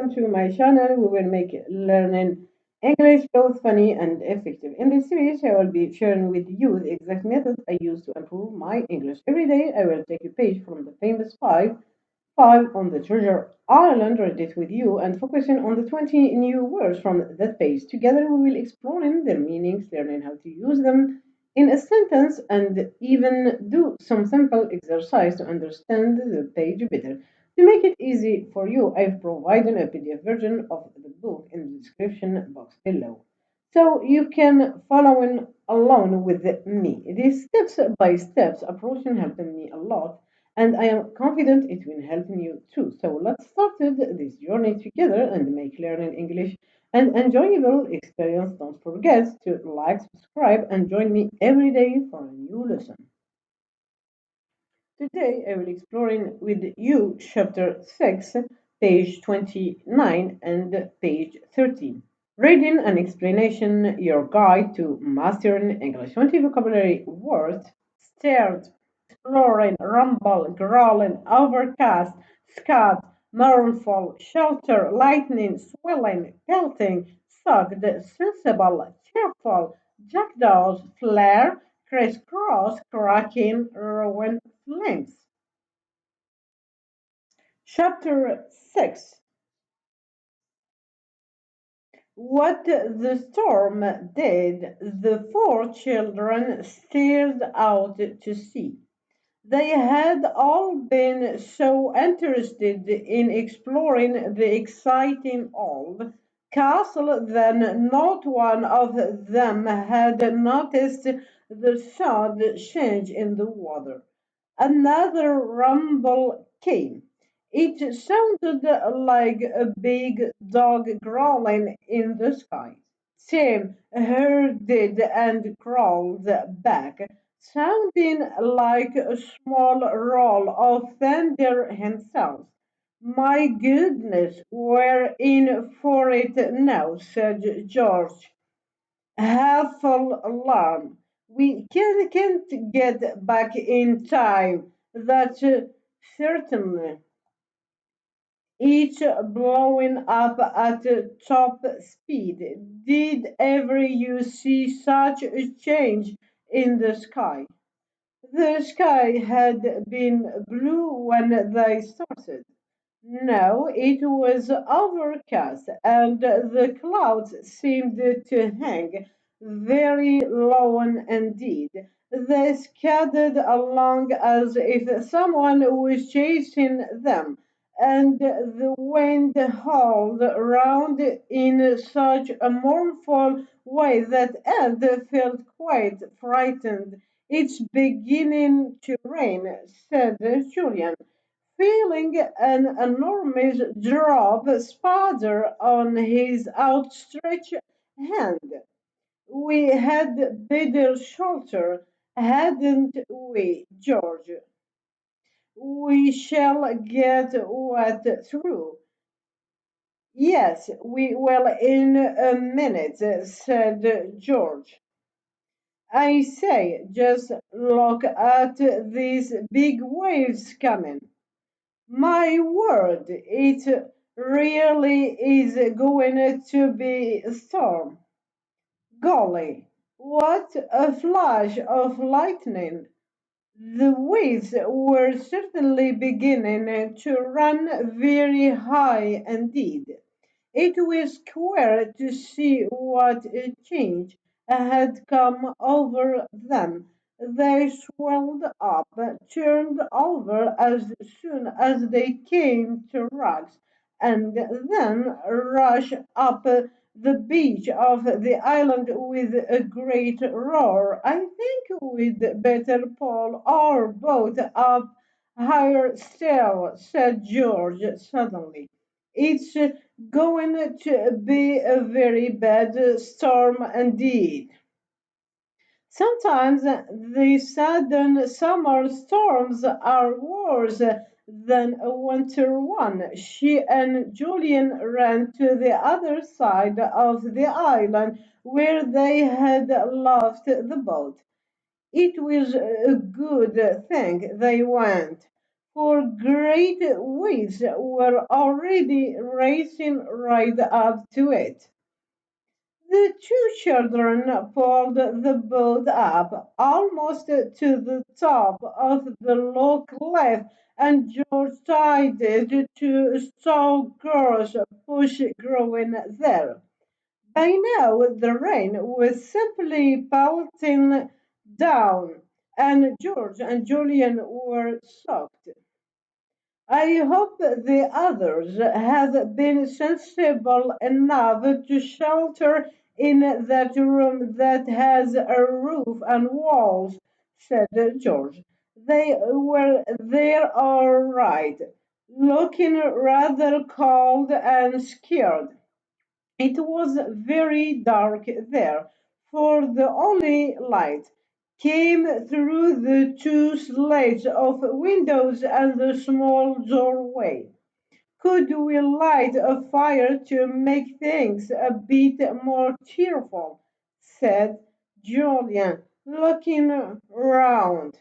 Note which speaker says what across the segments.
Speaker 1: welcome to my channel. We will make learning English both funny and effective. In this series, I will be sharing with you the exact methods I use to improve my English. Every day, I will take a page from the famous five on the treasure island, read it with you, and focusing on the 20 new words from that page. Together, we will exploring their meanings, learning how to use them in a sentence, and even do some simple exercise to understand the page better. To make it easy for you, I've provided a PDF version of the book in the description box below. So you can follow along with me. This steps by steps approach helped me a lot, and I am confident it will help you too. So let's start this journey together and make learning English an enjoyable experience. Don't forget to like, subscribe, and join me every day for a new lesson. Today I will exploring with you chapter 6, page 29 and page 13. Reading and explanation, your guide to mastering English. 20 vocabulary words: stared, exploring, rumble, growling, overcast, scud, mournful, shelter, lightning, swelling, pelting, sucked, sensible, cheerful, jackdaws, flare, crisscross, cracking, ruin, flames. Chapter 6. What the storm did, the four children stared out to sea. They had all been so interested in exploring the exciting old castle that not one of them had noticed the sudden change in the water. Another rumble came. It sounded like a big dog growling in the sky. Tim heard it and crawled back, sounding like a small roll of thunder himself. My goodness, we're in for it now, said George, half alarmed. We can't get back in time. That's certainly. Each blowing up at top speed. Did ever you see such a change in the sky? The sky had been blue when they started. Now it was overcast, and the clouds seemed to hang very low indeed. They scudded along as if someone was chasing them, and the wind howled round in such a mournful way that Ed felt quite frightened. It's beginning to rain, said Julian, feeling an enormous drop spatter on his outstretched hand. We had better shelter, hadn't we, George? We shall get wet through. Yes, we will in a minute, said George. I say, just look at these big waves coming. My word, it really is going to be a storm. Golly, what a flash of lightning! The waves were certainly beginning to run very high indeed. It was queer to see what a change had come over them. They swelled up, turned over as soon as they came to rocks, and then rushed up the beach of the island with a great roar. I think we'd better pull our boat up higher still, said George suddenly. It's going to be a very bad storm indeed. Sometimes the sudden summer storms are worse than a winter one. She and Julian ran to the other side of the island where they had left the boat. It was a good thing they went, for great waves were already racing right up to it. The two children pulled the boat up almost to the top of the low cliff, and George decided to stop girls push growing there. By now, the rain was simply pelting down, and George and Julian were soaked. I hope the others have been sensible enough to shelter in that room that has a roof and walls, said George. They were there all right, looking rather cold and scared. It was very dark there, for the only light came through the two slats of windows and the small doorway. Could we light a fire to make things a bit more cheerful? Said Julian, looking round.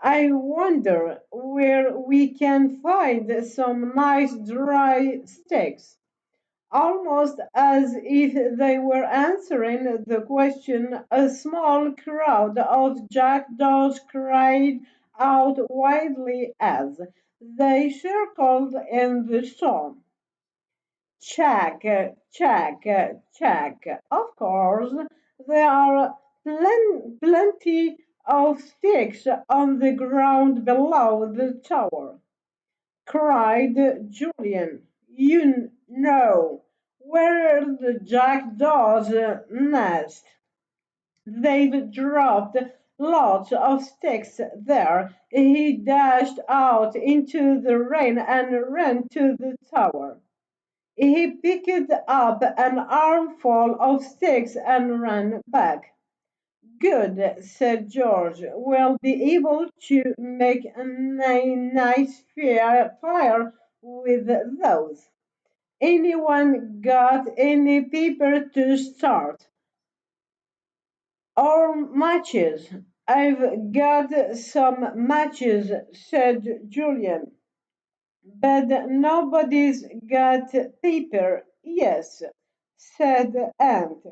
Speaker 1: I wonder where we can find some nice dry sticks. Almost as if they were answering the question, a small crowd of jackdaws cried out wildly as they circled in the storm. Check, check, check. Of course, there are plenty of sticks on the ground below the tower, cried Julian. You know where the jackdaws nest. They've dropped lots of sticks there. He dashed out into the rain and ran to the tower. He picked up an armful of sticks and ran back. Good, said George. We'll be able to make a nice fire with those. Anyone got any paper to start? Or matches? I've got some matches, said Julian. But nobody's got paper. Yes, said Aunt.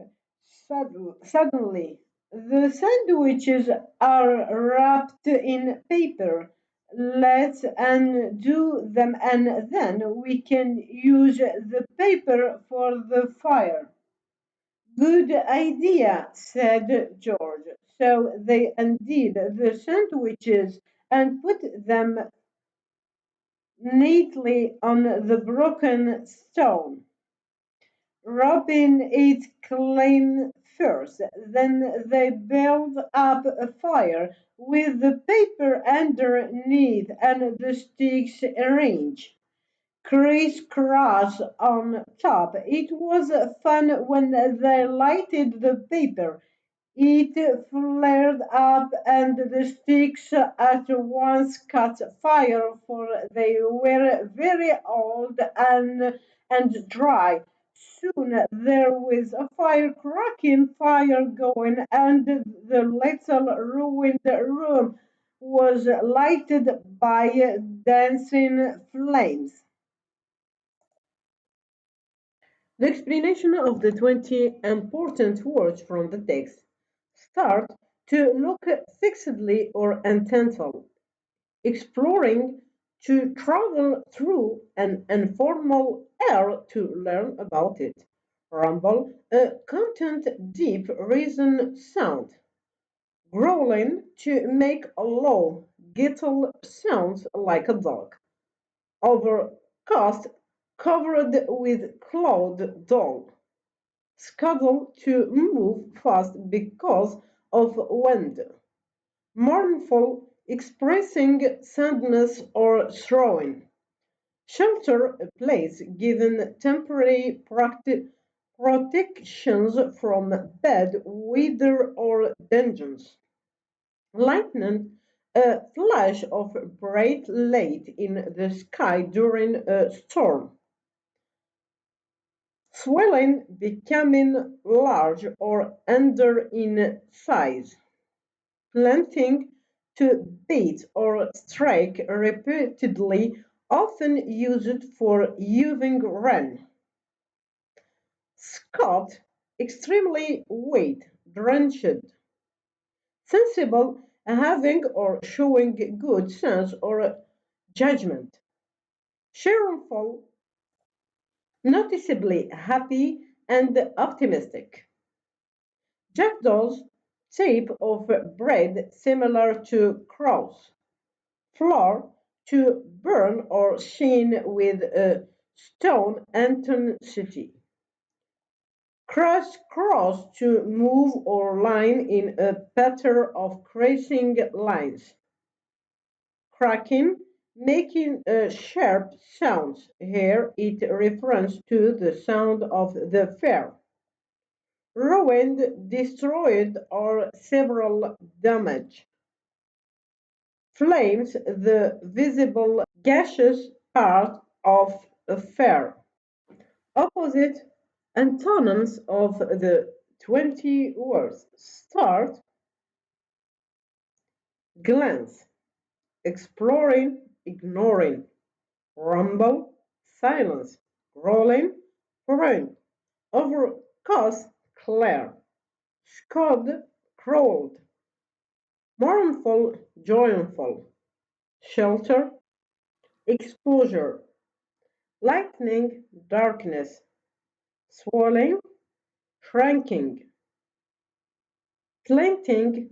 Speaker 1: Suddenly, the sandwiches are wrapped in paper. Let's undo them and then we can use the paper for the fire. Good idea, said George. So they undid the sandwiches and put them neatly on the broken stone. Rubbing it clean first, then they built up a fire with the paper underneath and the sticks arranged crisscross on top. It was fun when they lighted the paper. It flared up, and the sticks at once caught fire, for they were very old and dry. Soon there was a fire going, and the little ruined room was lighted by dancing flames. The explanation of the 20 important words from the text start to look fixedly or intently, exploring to travel through an informal air to learn about it. Rumble, a content deep reason sound. Growling to make a low, guttural sounds like a dog. Overcast, covered with cloud dull. Scuttle to move fast because of wind. Mournful, expressing sadness or sorrow. Shelter, a place given temporary protections from bad weather or dangers. Lightning, a flash of bright light in the sky during a storm. Swelling, becoming large or under in size. Planting, to beat or strike repeatedly, often used for using run. Scott, extremely weight, drenched. Sensible, having or showing good sense or judgment. Cheerful, noticeably happy and optimistic. Jackdaws, shape of bread similar to crows. Flour, to burn or sheen with a stone intensity. Cross, to move or line in a pattern of crashing lines. Cracking, making a sharp sound. Here it refers to the sound of the fire. Ruined, destroyed, or several damage. Flames, the visible gaseous part of a fire. Opposite antonyms of the 20 words. Start, glance, exploring, ignoring, rumble, silence, rolling, foreign, overcast, clear, scud, crawled, mournful, joyful, shelter, exposure, lightning, darkness, swelling, shrinking, glinting,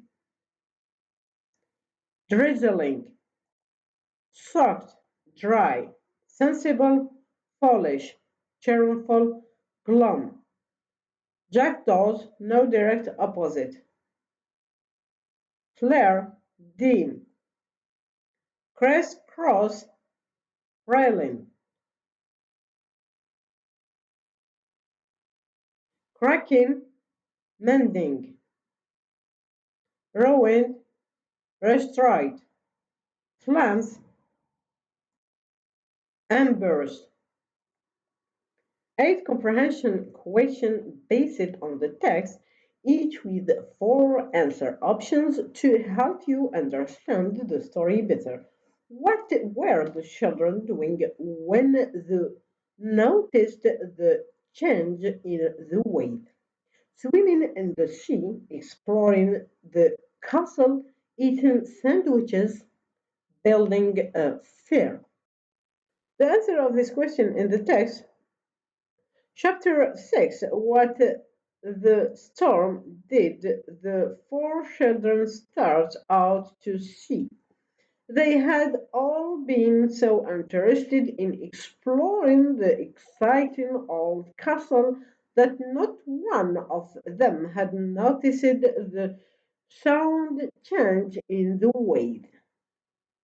Speaker 1: drizzling, soft, dry, sensible, foolish, cheerful, glum. Jackdaws, no direct opposite. Flare, dim. Criss-cross, railing. Cracking, mending. Ruined, restored. Flames, embers. 8 comprehension questions based on the text, each with 4 answer options to help you understand the story better. What were the children doing when they noticed the change in the wave? Swimming in the sea, exploring the castle, eating sandwiches, building a fair. The answer of this question in the text, chapter 6, what the storm did the 4 children start out to sea. They had all been so interested in exploring the exciting old castle that not one of them had noticed the sound change in the wave.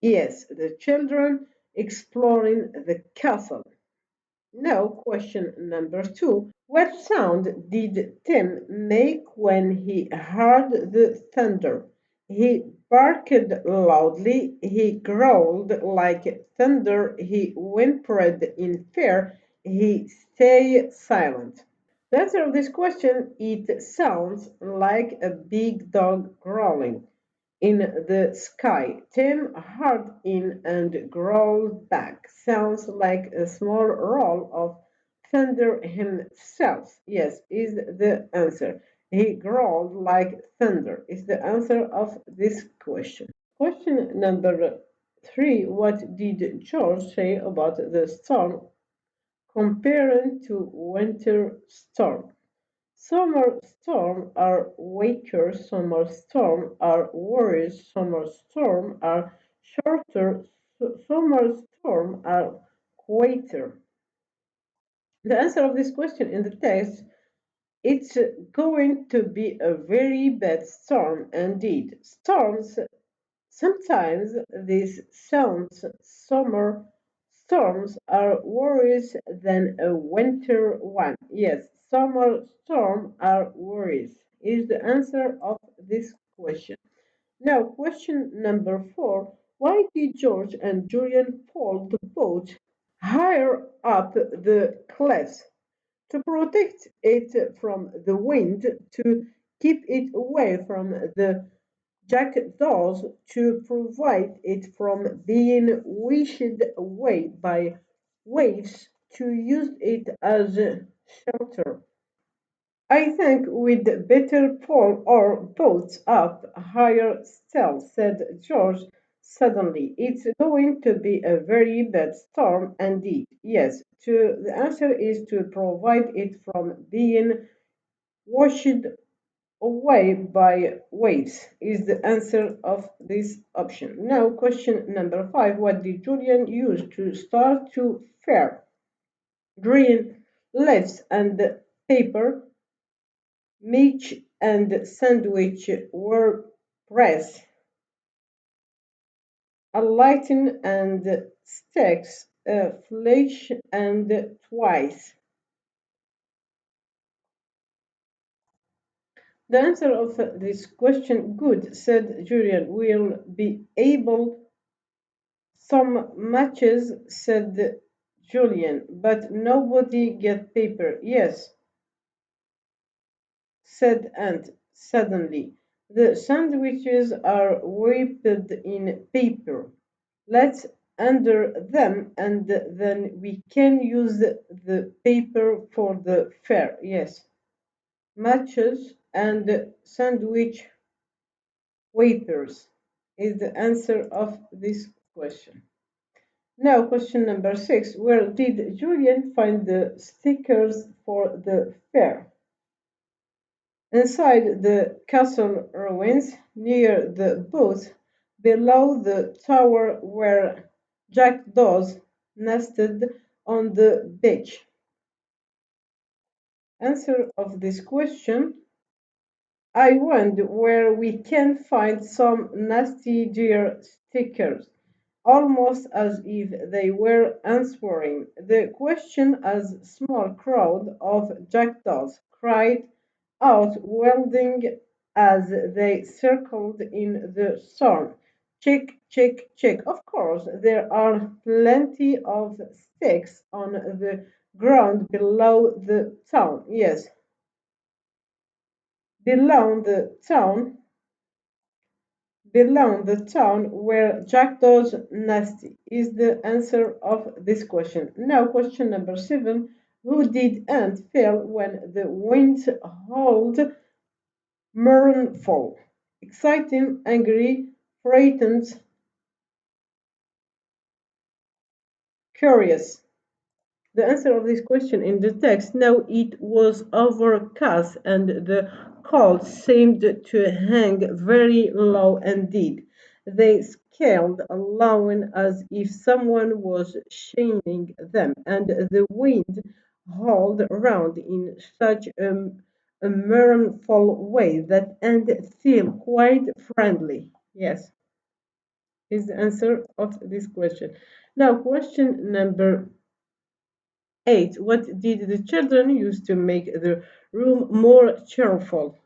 Speaker 1: Yes, the children exploring the castle. Now, question number 2. What sound did Tim make when he heard the thunder? He barked loudly, he growled like thunder, he whimpered in fear, he stayed silent. The answer of this question, it sounds like a big dog growling in the sky. Tim heard in and growled back. Sounds like a small roll of thunder himself. Yes, is the answer. He growled like thunder is the answer of this question. Question number 3. What did George say about the storm comparing to winter storm? Summer storms are weaker, summer storms are worse, summer storms are shorter, summer storms are quieter. The answer of this question in the text, it's going to be a very bad storm indeed. Storms, sometimes these summer storms are worse than a winter one. Yes, summer storms are worse is the answer of this question. Now, question number 4. Why did George and Julian pull the boat higher up the cliffs? To protect it from the wind, to keep it away from the Jack does to provide it from being wished away by waves to use it as shelter. I think we'd better pull our boats up higher still, said George suddenly. It's going to be a very bad storm indeed. Yes, the answer is to provide it from being washed away by waves is the answer of this option. Now, question number 5. What did Julian use to start to fare? Green leaves and paper, Mitch and Sandwich were pressed, a lighten and sticks, flesh and twice. The answer of this question, good, said Julian, will be able. Some matches, said Julian, but nobody get paper. Yes, said Aunt suddenly. The sandwiches are wrapped in paper. Let's under them and then we can use the paper for the fair. Yes. Matches and sandwich wafers is the answer of this question. Now, question number 6. Where did Julian find the stickers for the fair? Inside the castle ruins, near the boat, below the tower where jackdaws nested on the beach. Answer of this question, I wonder where we can find some nasty deer stickers, almost as if they were answering the question as a small crowd of jackdaws cried out welding as they circled in the storm. Check, check, check. Of course, there are plenty of sticks on the ground below the town. Yes, below the town, below the town where jackdaws nested is the answer of this question. Now, question number 7. Who did Ant feel when the wind howled mournful, exciting, angry, frightened, curious? The answer of this question in the text, now it was overcast and the clouds seemed to hang very low indeed. They scaled along as if someone was shining them, and the wind howled around in such a mournful way that and seemed quite friendly. Yes, is the answer of this question. Now, question number 8. What did the children use to make the room more cheerful?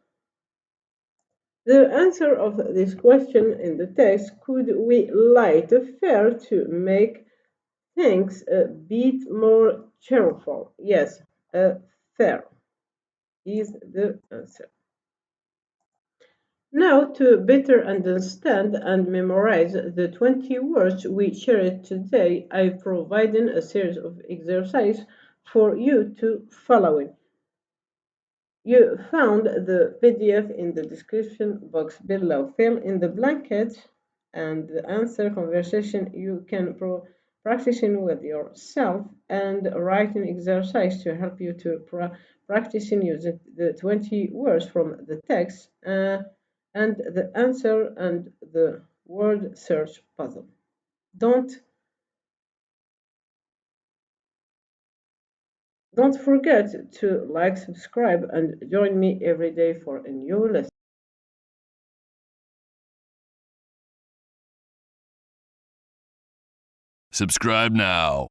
Speaker 1: The answer of this question in the text, could we light a fire to make things a bit more cheerful? Yes, a fire is the answer. Now, to better understand and memorize the 20 words we shared today, I've provided a series of exercises for you to follow. You found the PDF in the description box below. Fill in the blanket and the answer conversation you can practicing with yourself and writing exercise to help you to practicing using the 20 words from the text and the answer and the word search puzzle. Don't forget to like, subscribe, and join me every day for a new lesson.
Speaker 2: Subscribe now.